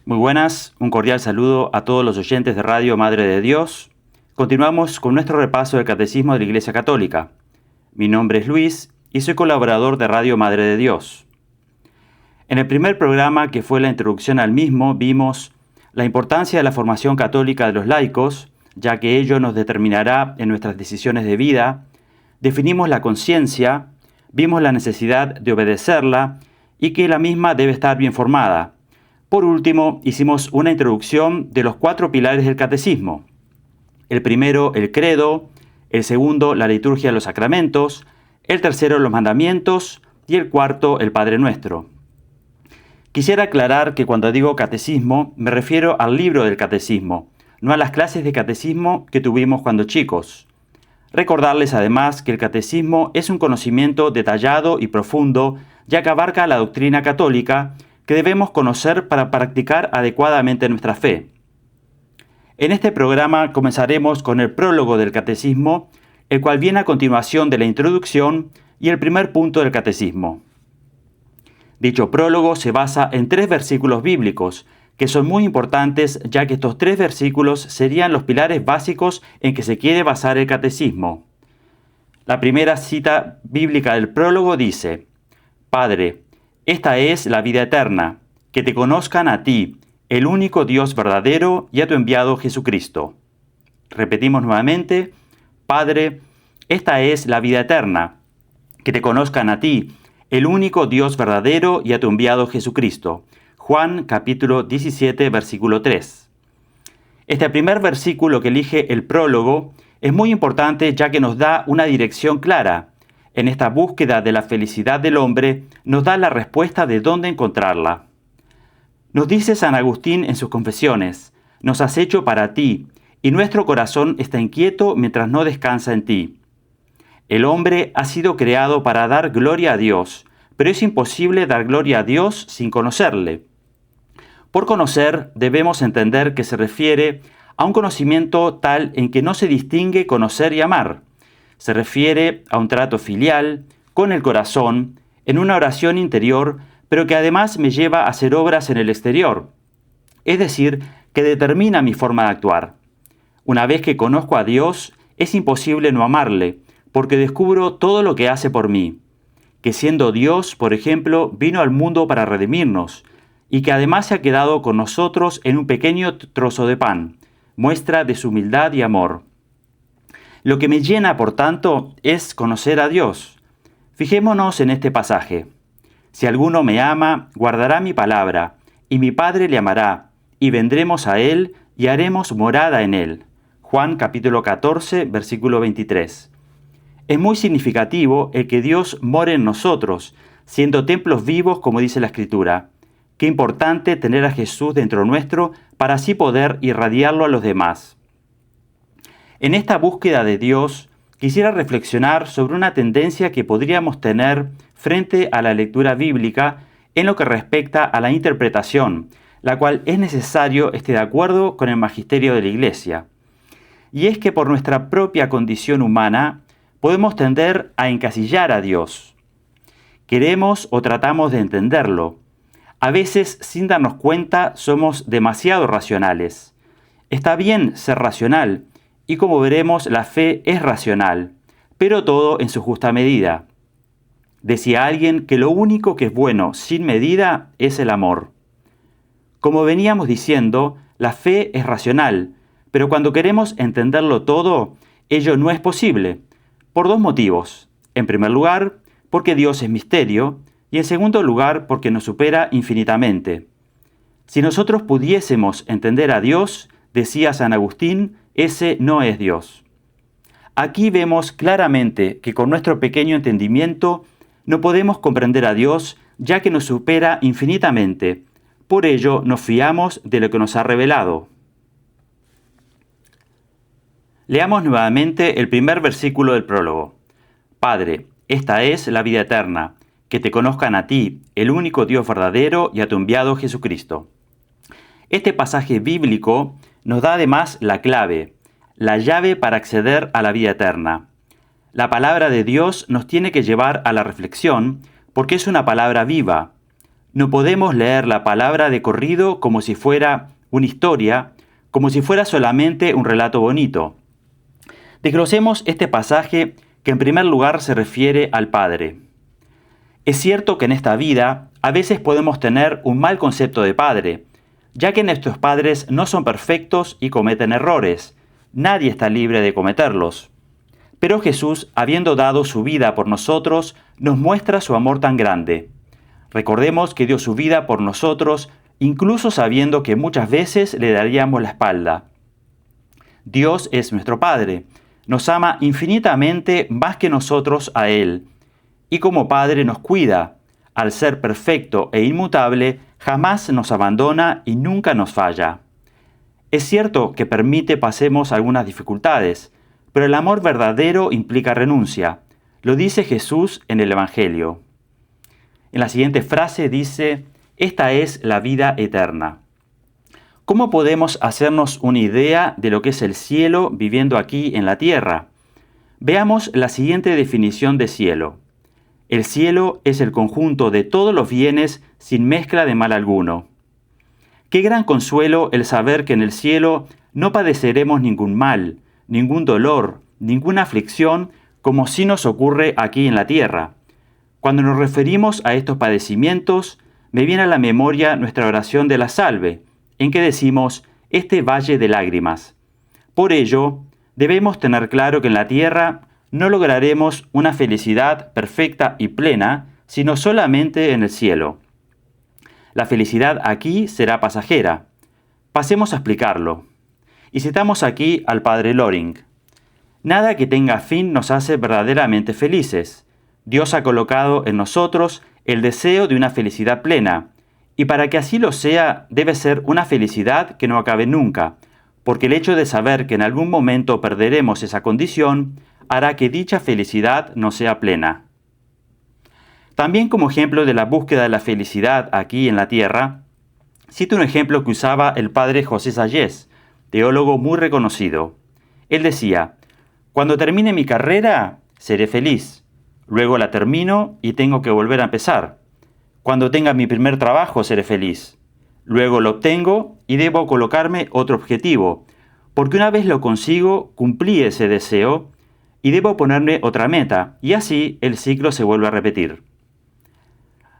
Muy buenas, un cordial saludo a todos los oyentes de Radio Madre de Dios. Continuamos con nuestro repaso del Catecismo de la Iglesia Católica. Mi nombre es Luis y soy colaborador de Radio Madre de Dios. En el primer programa, que fue la introducción al mismo, vimos la importancia de la formación católica de los laicos, ya que ello nos determinará en nuestras decisiones de vida. Definimos la conciencia, vimos la necesidad de obedecerla y que la misma debe estar bien formada. Por último, hicimos una introducción de los 4 pilares del catecismo. El primero, el credo; el segundo, la liturgia de los sacramentos; el tercero, los mandamientos; y el cuarto, el Padre Nuestro. Quisiera aclarar que cuando digo catecismo, me refiero al libro del catecismo, no a las clases de catecismo que tuvimos cuando chicos. Recordarles además que el catecismo es un conocimiento detallado y profundo, ya que abarca la doctrina católica, que debemos conocer para practicar adecuadamente nuestra fe. En este programa comenzaremos con el prólogo del catecismo, el cual viene a continuación de la introducción y el primer punto del catecismo. Dicho prólogo se basa en 3 versículos bíblicos, que son muy importantes, ya que estos 3 versículos serían los pilares básicos en que se quiere basar el catecismo. La primera cita bíblica del prólogo dice: Padre, esta es la vida eterna, que te conozcan a ti, el único Dios verdadero, y a tu enviado Jesucristo. Repetimos nuevamente: Padre, esta es la vida eterna, que te conozcan a ti, el único Dios verdadero, y a tu enviado Jesucristo. Juan capítulo 17, versículo 3. Este primer versículo que elige el prólogo es muy importante, ya que nos da una dirección clara. En esta búsqueda de la felicidad del hombre, nos da la respuesta de dónde encontrarla. Nos dice San Agustín en sus confesiones: nos has hecho para ti, y nuestro corazón está inquieto mientras no descansa en ti. El hombre ha sido creado para dar gloria a Dios, pero es imposible dar gloria a Dios sin conocerle. Por conocer, debemos entender que se refiere a un conocimiento tal en que no se distingue conocer y amar. Se refiere a un trato filial, con el corazón, en una oración interior, pero que además me lleva a hacer obras en el exterior. Es decir, que determina mi forma de actuar. Una vez que conozco a Dios, es imposible no amarle, porque descubro todo lo que hace por mí. Que siendo Dios, por ejemplo, vino al mundo para redimirnos, y que además se ha quedado con nosotros en un pequeño trozo de pan, muestra de su humildad y amor. Lo que me llena, por tanto, es conocer a Dios. Fijémonos en este pasaje: si alguno me ama, guardará mi palabra, y mi Padre le amará, y vendremos a él y haremos morada en él. Juan capítulo 14, versículo 23. Es muy significativo el que Dios more en nosotros, siendo templos vivos, como dice la Escritura. Qué importante tener a Jesús dentro nuestro para así poder irradiarlo a los demás. En esta búsqueda de Dios, quisiera reflexionar sobre una tendencia que podríamos tener frente a la lectura bíblica en lo que respecta a la interpretación, la cual es necesario esté de acuerdo con el magisterio de la Iglesia. Y es que por nuestra propia condición humana podemos tender a encasillar a Dios. Queremos o tratamos de entenderlo. A veces, sin darnos cuenta, somos demasiado racionales. Está bien ser racional, y como veremos, la fe es racional, pero todo en su justa medida. Decía alguien que lo único que es bueno sin medida es el amor. Como veníamos diciendo, la fe es racional, pero cuando queremos entenderlo todo, ello no es posible, por 2 motivos. En primer lugar, porque Dios es misterio, y en segundo lugar, porque nos supera infinitamente. Si nosotros pudiésemos entender a Dios, decía San Agustín, ese no es Dios. Aquí vemos claramente que con nuestro pequeño entendimiento no podemos comprender a Dios, ya que nos supera infinitamente. Por ello nos fiamos de lo que nos ha revelado. Leamos nuevamente el primer versículo del prólogo. Padre, esta es la vida eterna, que te conozcan a ti, el único Dios verdadero, y a tu enviado Jesucristo. Este pasaje bíblico nos da además la clave, la llave para acceder a la vida eterna. La palabra de Dios nos tiene que llevar a la reflexión, porque es una palabra viva. No podemos leer la palabra de corrido como si fuera una historia, como si fuera solamente un relato bonito. Desglosemos este pasaje que en primer lugar se refiere al Padre. Es cierto que en esta vida a veces podemos tener un mal concepto de padre, ya que nuestros padres no son perfectos y cometen errores. Nadie está libre de cometerlos. Pero Jesús, habiendo dado su vida por nosotros, nos muestra su amor tan grande. Recordemos que dio su vida por nosotros, incluso sabiendo que muchas veces le daríamos la espalda. Dios es nuestro Padre. Nos ama infinitamente más que nosotros a Él. Y como Padre nos cuida. Al ser perfecto e inmutable, jamás nos abandona y nunca nos falla. Es cierto que permite pasemos algunas dificultades, pero el amor verdadero implica renuncia. Lo dice Jesús en el Evangelio. En la siguiente frase dice, esta es la vida eterna. ¿Cómo podemos hacernos una idea de lo que es el cielo viviendo aquí en la tierra? Veamos la siguiente definición de cielo. El cielo es el conjunto de todos los bienes sin mezcla de mal alguno. Qué gran consuelo el saber que en el cielo no padeceremos ningún mal, ningún dolor, ninguna aflicción, como sí nos ocurre aquí en la tierra. Cuando nos referimos a estos padecimientos, me viene a la memoria nuestra oración de la salve, en que decimos, este valle de lágrimas. Por ello, debemos tener claro que en la tierra no lograremos una felicidad perfecta y plena, sino solamente en el cielo. La felicidad aquí será pasajera. Pasemos a explicarlo. Y citamos aquí al padre Loring. Nada que tenga fin nos hace verdaderamente felices. Dios ha colocado en nosotros el deseo de una felicidad plena, y para que así lo sea debe ser una felicidad que no acabe nunca, porque el hecho de saber que en algún momento perderemos esa condición hará que dicha felicidad no sea plena. También como ejemplo de la búsqueda de la felicidad aquí en la tierra, cito un ejemplo que usaba el padre José Sayés, teólogo muy reconocido. Él decía, cuando termine mi carrera, seré feliz. Luego la termino y tengo que volver a empezar. Cuando tenga mi primer trabajo, seré feliz. Luego lo obtengo y debo colocarme otro objetivo, porque una vez lo consigo, cumplí ese deseo y debo ponerme otra meta, y así el ciclo se vuelve a repetir.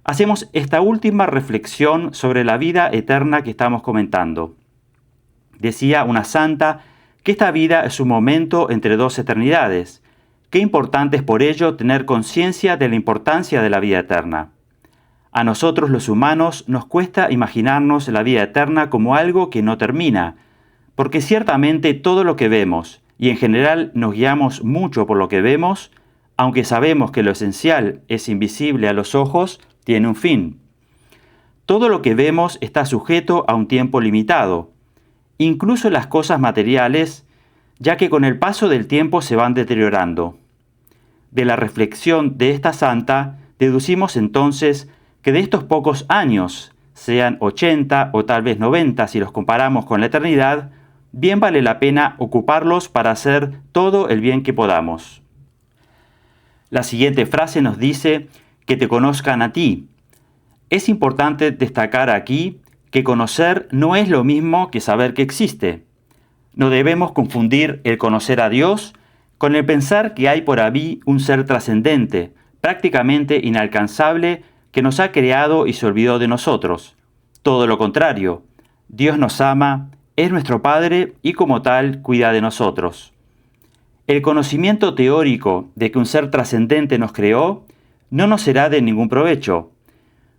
Hacemos esta última reflexión sobre la vida eterna que estamos comentando. Decía una santa que esta vida es un momento entre dos eternidades. Qué importante es por ello tener conciencia de la importancia de la vida eterna. A nosotros los humanos nos cuesta imaginarnos la vida eterna como algo que no termina, porque ciertamente todo lo que vemos, y en general nos guiamos mucho por lo que vemos, aunque sabemos que lo esencial es invisible a los ojos, tiene un fin. Todo lo que vemos está sujeto a un tiempo limitado, incluso las cosas materiales, ya que con el paso del tiempo se van deteriorando. De la reflexión de esta santa, deducimos entonces que de estos pocos años, sean 80 o tal vez 90 si los comparamos con la eternidad, bien vale la pena ocuparlos para hacer todo el bien que podamos. La siguiente frase nos dice que te conozcan a ti. Es importante destacar aquí que conocer no es lo mismo que saber que existe. No debemos confundir el conocer a Dios con el pensar que hay por ahí un ser trascendente, prácticamente inalcanzable, que nos ha creado y se olvidó de nosotros. Todo lo contrario, Dios nos ama, es nuestro Padre y como tal cuida de nosotros. El conocimiento teórico de que un ser trascendente nos creó no nos será de ningún provecho.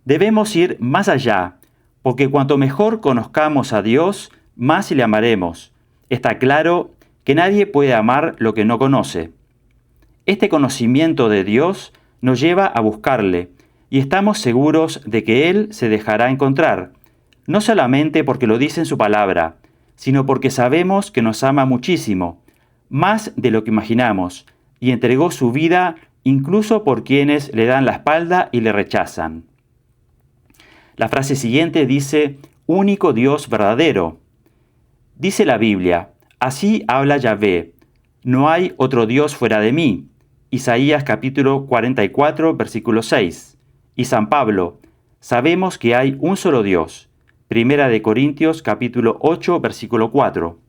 Debemos ir más allá, porque cuanto mejor conozcamos a Dios, más le amaremos. Está claro que nadie puede amar lo que no conoce. Este conocimiento de Dios nos lleva a buscarle, y estamos seguros de que Él se dejará encontrar, no solamente porque lo dice en su palabra, sino porque sabemos que nos ama muchísimo, más de lo que imaginamos, y entregó su vida incluso por quienes le dan la espalda y le rechazan. La frase siguiente dice, único Dios verdadero. Dice la Biblia, así habla Yahvé, no hay otro Dios fuera de mí. Isaías capítulo 44, versículo 6. Y San Pablo, sabemos que hay un solo Dios. Primera de Corintios capítulo 8, versículo 4.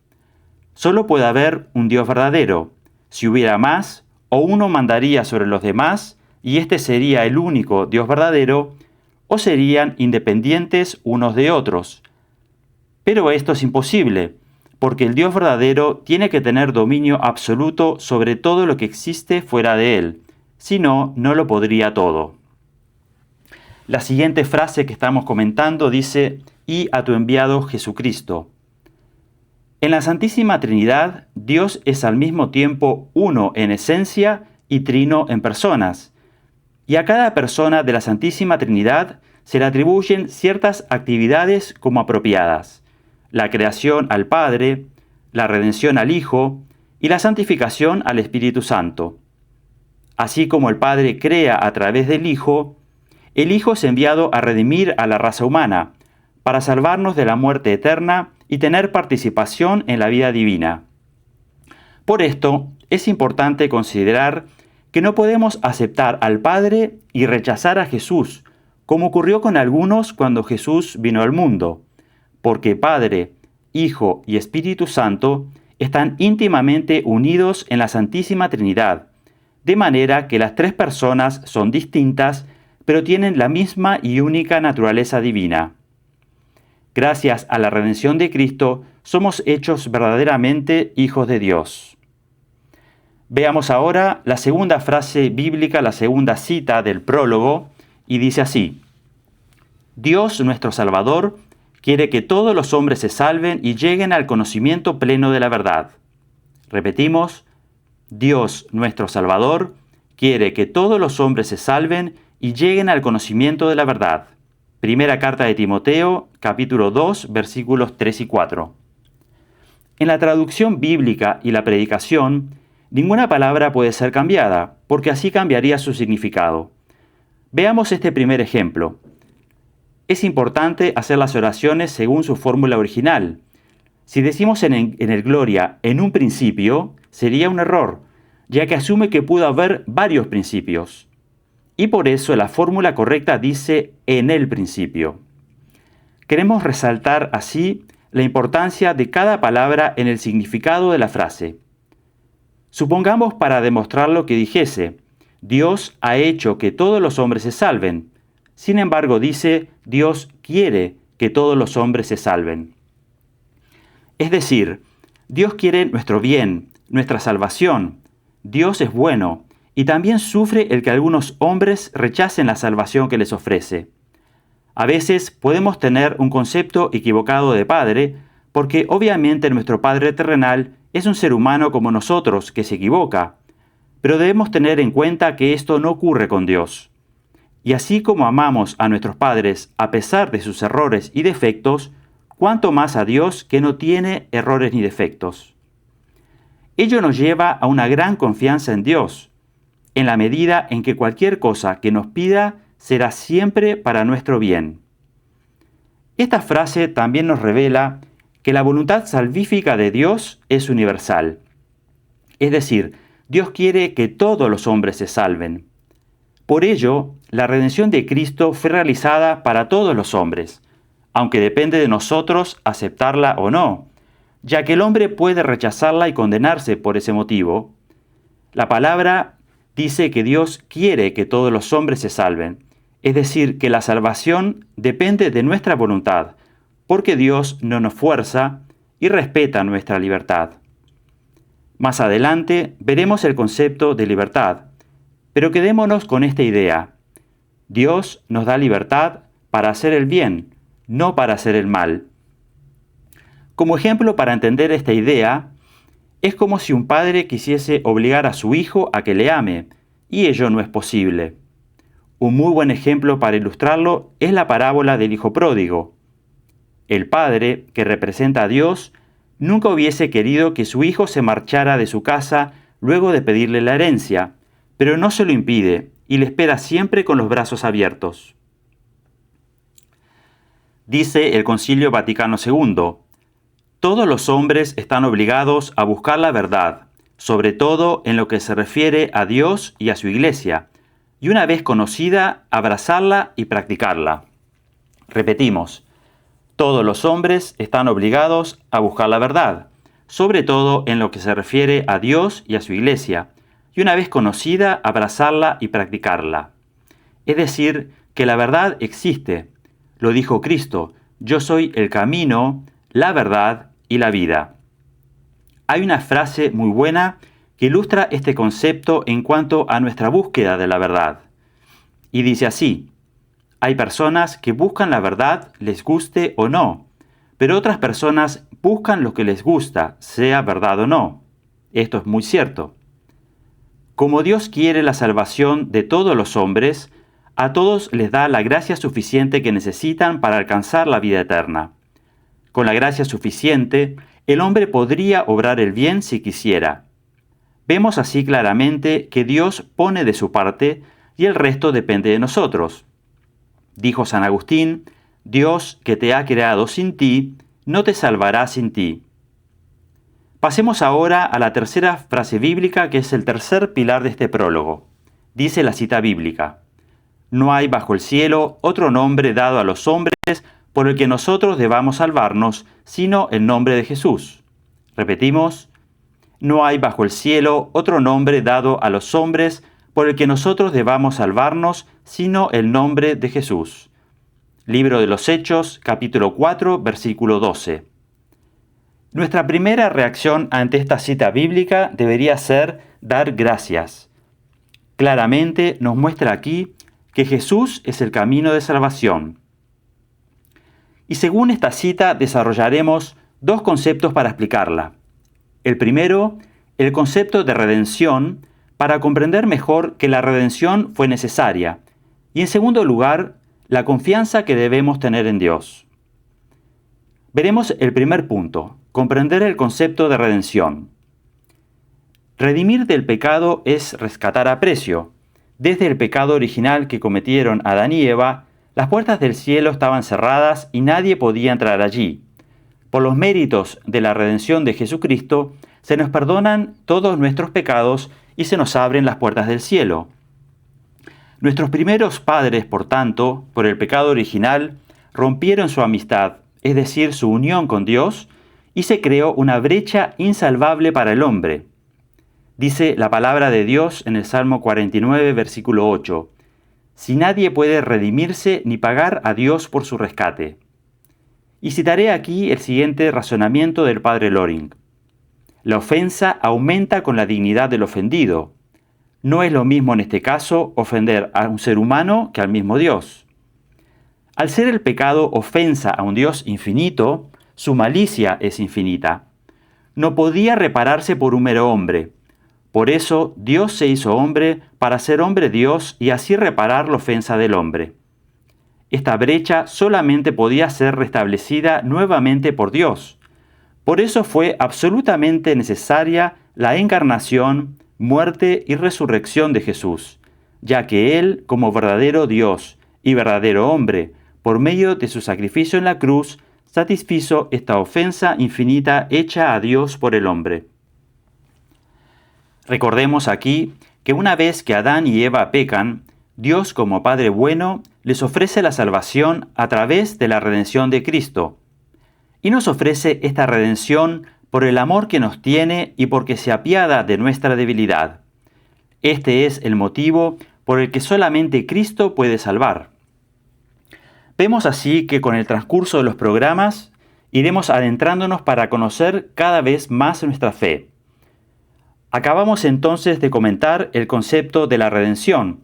Solo puede haber un Dios verdadero. Si hubiera más, o uno mandaría sobre los demás, y este sería el único Dios verdadero, o serían independientes unos de otros. Pero esto es imposible, porque el Dios verdadero tiene que tener dominio absoluto sobre todo lo que existe fuera de él, si no, no lo podría todo. La siguiente frase que estamos comentando dice, y a tu enviado Jesucristo. En la Santísima Trinidad, Dios es al mismo tiempo uno en esencia y trino en personas. Y a cada persona de la Santísima Trinidad se le atribuyen ciertas actividades como apropiadas: la creación al Padre, la redención al Hijo y la santificación al Espíritu Santo. Así como el Padre crea a través del Hijo, el Hijo es enviado a redimir a la raza humana, para salvarnos de la muerte eterna y tener participación en la vida divina. Por esto, es importante considerar que no podemos aceptar al Padre y rechazar a Jesús, como ocurrió con algunos cuando Jesús vino al mundo, porque Padre, Hijo y Espíritu Santo están íntimamente unidos en la Santísima Trinidad, de manera que las tres personas son distintas, pero tienen la misma y única naturaleza divina. Gracias a la redención de Cristo, somos hechos verdaderamente hijos de Dios. Veamos ahora la segunda frase bíblica, la segunda cita del prólogo, y dice así: Dios nuestro Salvador quiere que todos los hombres se salven y lleguen al conocimiento pleno de la verdad. Repetimos, Dios nuestro Salvador quiere que todos los hombres se salven y lleguen al conocimiento de la verdad. Primera carta de Timoteo, capítulo 2, versículos 3 y 4. En la traducción bíblica y la predicación, ninguna palabra puede ser cambiada, porque así cambiaría su significado. Veamos este primer ejemplo. Es importante hacer las oraciones según su fórmula original. Si decimos en el Gloria en un principio, sería un error, ya que asume que pudo haber varios principios. Y por eso la fórmula correcta dice en el principio. Queremos resaltar así la importancia de cada palabra en el significado de la frase. Supongamos para demostrarlo que dijese, Dios ha hecho que todos los hombres se salven. Sin embargo, dice, Dios quiere que todos los hombres se salven. Es decir, Dios quiere nuestro bien, nuestra salvación. Dios es bueno y también sufre el que algunos hombres rechacen la salvación que les ofrece. A veces podemos tener un concepto equivocado de Padre, porque obviamente nuestro Padre terrenal es un ser humano como nosotros que se equivoca, pero debemos tener en cuenta que esto no ocurre con Dios. Y así como amamos a nuestros padres a pesar de sus errores y defectos, cuánto más a Dios que no tiene errores ni defectos. Ello nos lleva a una gran confianza en Dios, en la medida en que cualquier cosa que nos pida será siempre para nuestro bien. Esta frase también nos revela que la voluntad salvífica de Dios es universal. Es decir, Dios quiere que todos los hombres se salven. Por ello, la redención de Cristo fue realizada para todos los hombres, aunque depende de nosotros aceptarla o no, ya que el hombre puede rechazarla y condenarse por ese motivo. La palabra dice que Dios quiere que todos los hombres se salven, es decir, que la salvación depende de nuestra voluntad, porque Dios no nos fuerza y respeta nuestra libertad. Más adelante veremos el concepto de libertad, pero quedémonos con esta idea. Dios nos da libertad para hacer el bien, no para hacer el mal. Como ejemplo para entender esta idea, es como si un padre quisiese obligar a su hijo a que le ame, y ello no es posible. Un muy buen ejemplo para ilustrarlo es la parábola del hijo pródigo. El padre, que representa a Dios, nunca hubiese querido que su hijo se marchara de su casa luego de pedirle la herencia, pero no se lo impide y le espera siempre con los brazos abiertos. Dice el Concilio Vaticano II, todos los hombres están obligados a buscar la verdad, sobre todo en lo que se refiere a Dios y a su Iglesia, y una vez conocida, abrazarla y practicarla. Repetimos, todos los hombres están obligados a buscar la verdad, sobre todo en lo que se refiere a Dios y a su iglesia, y una vez conocida, abrazarla y practicarla. Es decir, que la verdad existe. Lo dijo Cristo, yo soy el camino, la verdad y la vida. Hay una frase muy buena que ilustra este concepto en cuanto a nuestra búsqueda de la verdad. Y dice así, hay personas que buscan la verdad, les guste o no, pero otras personas buscan lo que les gusta, sea verdad o no. Esto es muy cierto. Como Dios quiere la salvación de todos los hombres, a todos les da la gracia suficiente que necesitan para alcanzar la vida eterna. Con la gracia suficiente, el hombre podría obrar el bien si quisiera. Vemos así claramente que Dios pone de su parte y el resto depende de nosotros. Dijo San Agustín, Dios que te ha creado sin ti, no te salvará sin ti. Pasemos ahora a la tercera frase bíblica, que es el tercer pilar de este prólogo. Dice la cita bíblica, no hay bajo el cielo otro nombre dado a los hombres por el que nosotros debamos salvarnos, sino el nombre de Jesús. Repetimos, no hay bajo el cielo otro nombre dado a los hombres por el que nosotros debamos salvarnos, sino el nombre de Jesús. Libro de los Hechos, capítulo 4, versículo 12. Nuestra primera reacción ante esta cita bíblica debería ser dar gracias. Claramente nos muestra aquí que Jesús es el camino de salvación. Y según esta cita desarrollaremos dos conceptos para explicarla. El primero, el concepto de redención, para comprender mejor que la redención fue necesaria. Y en segundo lugar, la confianza que debemos tener en Dios. Veremos el primer punto, comprender el concepto de redención. Redimir del pecado es rescatar a precio. Desde el pecado original que cometieron Adán y Eva, las puertas del cielo estaban cerradas y nadie podía entrar allí. Por los méritos de la redención de Jesucristo, se nos perdonan todos nuestros pecados y se nos abren las puertas del cielo. Nuestros primeros padres, por tanto, por el pecado original, rompieron su amistad, es decir, su unión con Dios, y se creó una brecha insalvable para el hombre. Dice la palabra de Dios en el Salmo 49, versículo 8, si nadie puede redimirse ni pagar a Dios por su rescate. Y citaré aquí el siguiente razonamiento del padre Loring. La ofensa aumenta con la dignidad del ofendido. No es lo mismo en este caso ofender a un ser humano que al mismo Dios. Al ser el pecado ofensa a un Dios infinito, su malicia es infinita. No podía repararse por un mero hombre. Por eso Dios se hizo hombre para ser hombre Dios y así reparar la ofensa del hombre. Esta brecha solamente podía ser restablecida nuevamente por Dios. Por eso fue absolutamente necesaria la encarnación, muerte y resurrección de Jesús, ya que Él, como verdadero Dios y verdadero hombre, por medio de su sacrificio en la cruz, satisfizo esta ofensa infinita hecha a Dios por el hombre. Recordemos aquí que una vez que Adán y Eva pecan, Dios como Padre bueno les ofrece la salvación a través de la redención de Cristo. Y nos ofrece esta redención por el amor que nos tiene y porque se apiada de nuestra debilidad. Este es el motivo por el que solamente Cristo puede salvar. Vemos así que con el transcurso de los programas iremos adentrándonos para conocer cada vez más nuestra fe. Acabamos entonces de comentar el concepto de la redención,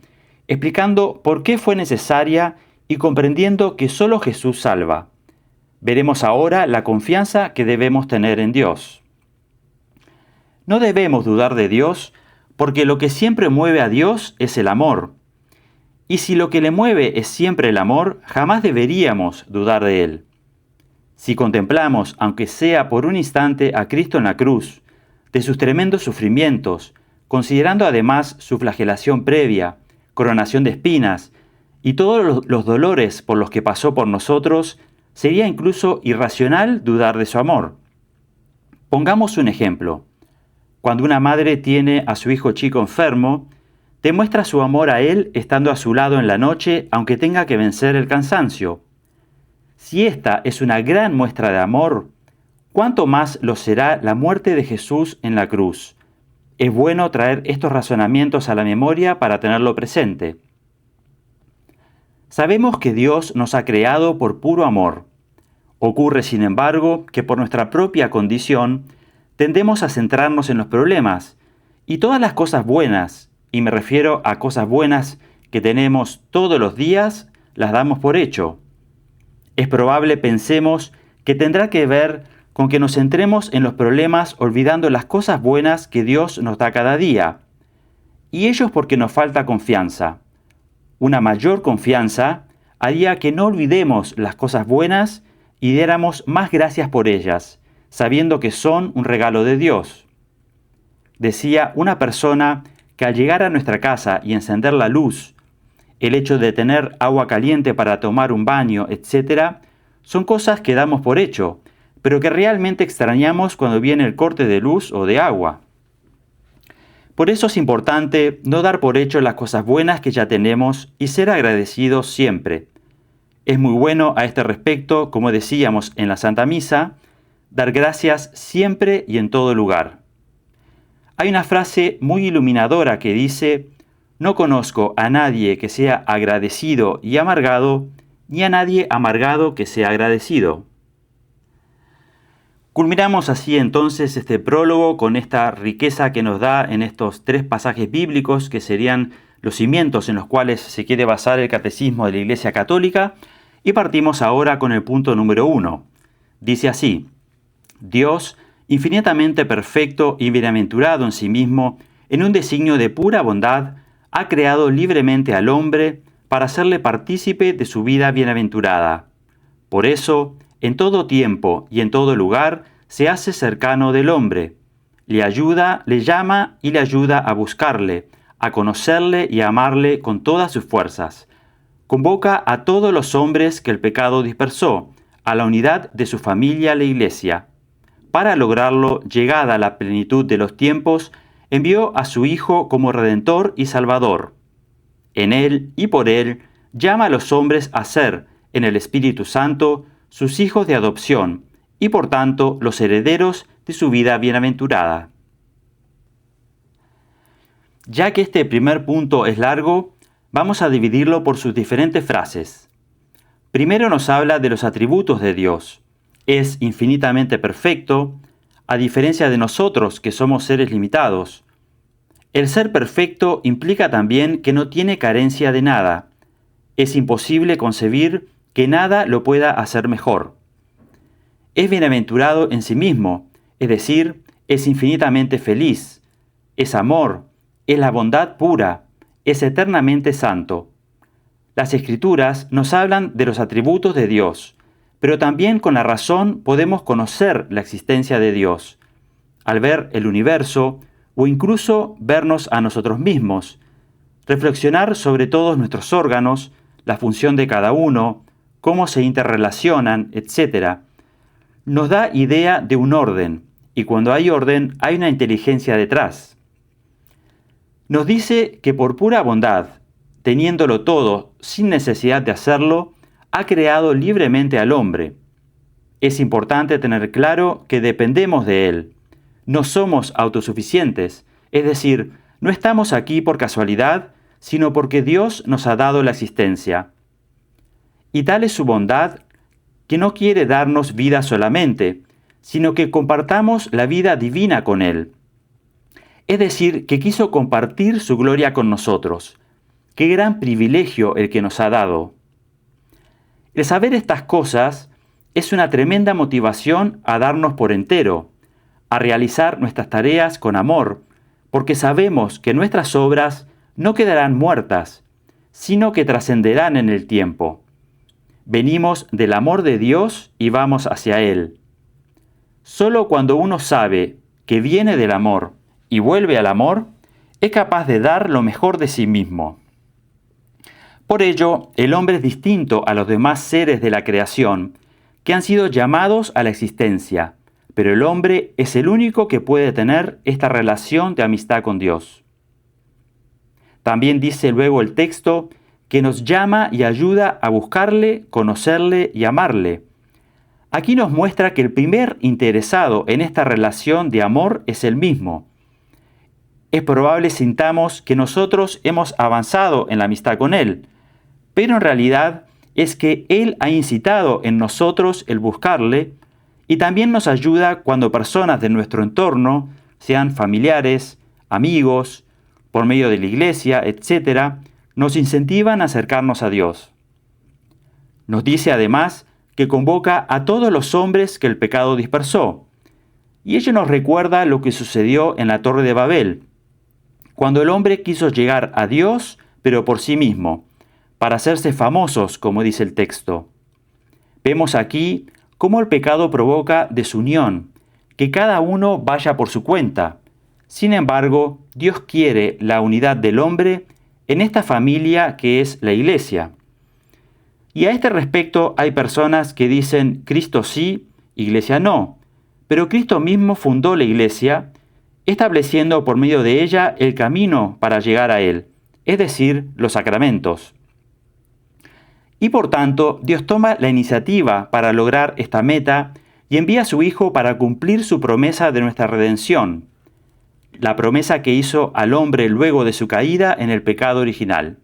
explicando por qué fue necesaria y comprendiendo que solo Jesús salva. Veremos ahora la confianza que debemos tener en Dios. No debemos dudar de Dios porque lo que siempre mueve a Dios es el amor. Y si lo que le mueve es siempre el amor, jamás deberíamos dudar de Él. Si contemplamos, aunque sea por un instante, a Cristo en la cruz, de sus tremendos sufrimientos, considerando además su flagelación previa, coronación de espinas, y todos los dolores por los que pasó por nosotros, sería incluso irracional dudar de su amor. Pongamos un ejemplo. Cuando una madre tiene a su hijo chico enfermo, demuestra su amor a él estando a su lado en la noche, aunque tenga que vencer el cansancio. Si esta es una gran muestra de amor, ¿cuánto más lo será la muerte de Jesús en la cruz? Es bueno traer estos razonamientos a la memoria para tenerlo presente. Sabemos que Dios nos ha creado por puro amor. Ocurre, sin embargo, que por nuestra propia condición tendemos a centrarnos en los problemas y todas las cosas buenas, y me refiero a cosas buenas que tenemos todos los días, las damos por hecho. Es probable pensemos que tendrá que ver con que nos centremos en los problemas olvidando las cosas buenas que Dios nos da cada día. Y ello es porque nos falta confianza. Una mayor confianza haría que no olvidemos las cosas buenas y diéramos más gracias por ellas, sabiendo que son un regalo de Dios. Decía una persona que al llegar a nuestra casa y encender la luz, el hecho de tener agua caliente para tomar un baño, etc., son cosas que damos por hecho, pero que realmente extrañamos cuando viene el corte de luz o de agua. Por eso es importante no dar por hecho las cosas buenas que ya tenemos y ser agradecidos siempre. Es muy bueno a este respecto, como decíamos en la Santa Misa, dar gracias siempre y en todo lugar. Hay una frase muy iluminadora que dice: no conozco a nadie que sea agradecido y amargado, ni a nadie amargado que sea agradecido. Culminamos así entonces este prólogo con esta riqueza que nos da en estos 3 pasajes bíblicos que serían los cimientos en los cuales se quiere basar el catecismo de la Iglesia Católica, y partimos ahora con el punto número 1. Dice así: Dios, infinitamente perfecto y bienaventurado en sí mismo, en un designio de pura bondad, ha creado libremente al hombre para hacerle partícipe de su vida bienaventurada. Por eso, en todo tiempo y en todo lugar, se hace cercano del hombre. Le ayuda, le llama y le ayuda a buscarle, a conocerle y a amarle con todas sus fuerzas. Convoca a todos los hombres que el pecado dispersó, a la unidad de su familia, la Iglesia. Para lograrlo, llegada la plenitud de los tiempos, envió a su Hijo como Redentor y Salvador. En Él y por Él, llama a los hombres a ser, en el Espíritu Santo, sus hijos de adopción, y por tanto los herederos de su vida bienaventurada. Ya que este primer punto es largo, vamos a dividirlo por sus diferentes frases. Primero nos habla de los atributos de Dios. Es infinitamente perfecto, a diferencia de nosotros que somos seres limitados. El ser perfecto implica también que no tiene carencia de nada. Es imposible concebir que nada lo pueda hacer mejor. Es bienaventurado en sí mismo, es decir, es infinitamente feliz, es amor, es la bondad pura, es eternamente santo. Las Escrituras nos hablan de los atributos de Dios, pero también con la razón podemos conocer la existencia de Dios, al ver el universo o incluso vernos a nosotros mismos, reflexionar sobre todos nuestros órganos, la función de cada uno, cómo se interrelacionan, etc. Nos da idea de un orden, y cuando hay orden hay una inteligencia detrás. Nos dice que por pura bondad, teniéndolo todo sin necesidad de hacerlo, ha creado libremente al hombre. Es importante tener claro que dependemos de Él. No somos autosuficientes, es decir, no estamos aquí por casualidad, sino porque Dios nos ha dado la existencia. Y tal es su bondad que no quiere darnos vida solamente, sino que compartamos la vida divina con Él. Es decir, que quiso compartir su gloria con nosotros. ¡Qué gran privilegio el que nos ha dado! El saber estas cosas es una tremenda motivación a darnos por entero, a realizar nuestras tareas con amor, porque sabemos que nuestras obras no quedarán muertas, sino que trascenderán en el tiempo. Venimos del amor de Dios y vamos hacia Él. Solo cuando uno sabe que viene del amor y vuelve al amor, es capaz de dar lo mejor de sí mismo. Por ello, el hombre es distinto a los demás seres de la creación, que han sido llamados a la existencia, pero el hombre es el único que puede tener esta relación de amistad con Dios. También dice luego el texto que nos llama y ayuda a buscarle, conocerle y amarle. Aquí nos muestra que el primer interesado en esta relación de amor es Él mismo. Es probable sintamos que nosotros hemos avanzado en la amistad con Él, pero en realidad es que Él ha incitado en nosotros el buscarle y también nos ayuda cuando personas de nuestro entorno, sean familiares, amigos, por medio de la iglesia, etc., nos incentivan a acercarnos a Dios. Nos dice además que convoca a todos los hombres que el pecado dispersó, y ello nos recuerda lo que sucedió en la Torre de Babel, cuando el hombre quiso llegar a Dios, pero por sí mismo, para hacerse famosos, como dice el texto. Vemos aquí cómo el pecado provoca desunión, que cada uno vaya por su cuenta. Sin embargo, Dios quiere la unidad del hombre en esta familia que es la iglesia. Y a este respecto hay personas que dicen Cristo sí, iglesia no, pero Cristo mismo fundó la iglesia, estableciendo por medio de ella el camino para llegar a Él, es decir, los sacramentos. Y por tanto, Dios toma la iniciativa para lograr esta meta y envía a su Hijo para cumplir su promesa de nuestra redención, la promesa que hizo al hombre luego de su caída en el pecado original.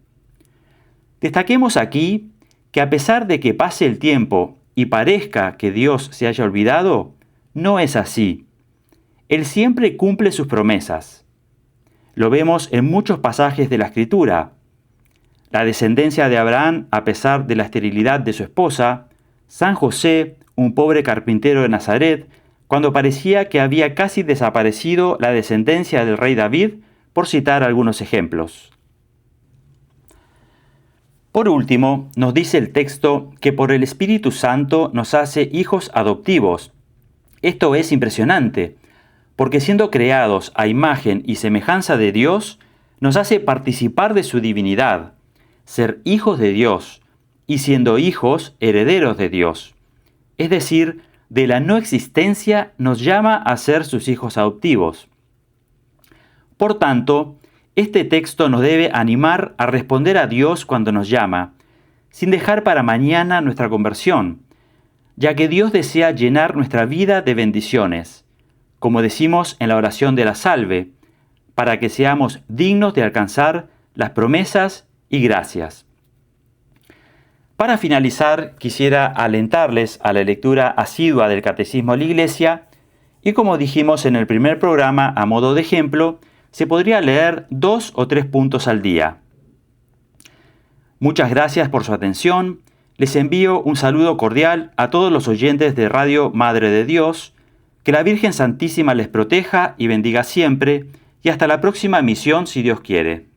Destaquemos aquí que a pesar de que pase el tiempo y parezca que Dios se haya olvidado, no es así. Él siempre cumple sus promesas. Lo vemos en muchos pasajes de la Escritura. La descendencia de Abraham, a pesar de la esterilidad de su esposa, San José, un pobre carpintero de Nazaret, cuando parecía que había casi desaparecido la descendencia del rey David, por citar algunos ejemplos. Por último, nos dice el texto que por el Espíritu Santo nos hace hijos adoptivos. Esto es impresionante, porque siendo creados a imagen y semejanza de Dios, nos hace participar de su divinidad, ser hijos de Dios, y siendo hijos, herederos de Dios. Es decir, de la no existencia nos llama a ser sus hijos adoptivos. Por tanto, este texto nos debe animar a responder a Dios cuando nos llama, sin dejar para mañana nuestra conversión, ya que Dios desea llenar nuestra vida de bendiciones, como decimos en la oración de la salve, para que seamos dignos de alcanzar las promesas y gracias. Para finalizar, quisiera alentarles a la lectura asidua del Catecismo de la Iglesia, y como dijimos en el primer programa, a modo de ejemplo, se podría leer 2 o 3 puntos al día. Muchas gracias por su atención. Les envío un saludo cordial a todos los oyentes de Radio Madre de Dios. Que la Virgen Santísima les proteja y bendiga siempre, y hasta la próxima emisión si Dios quiere.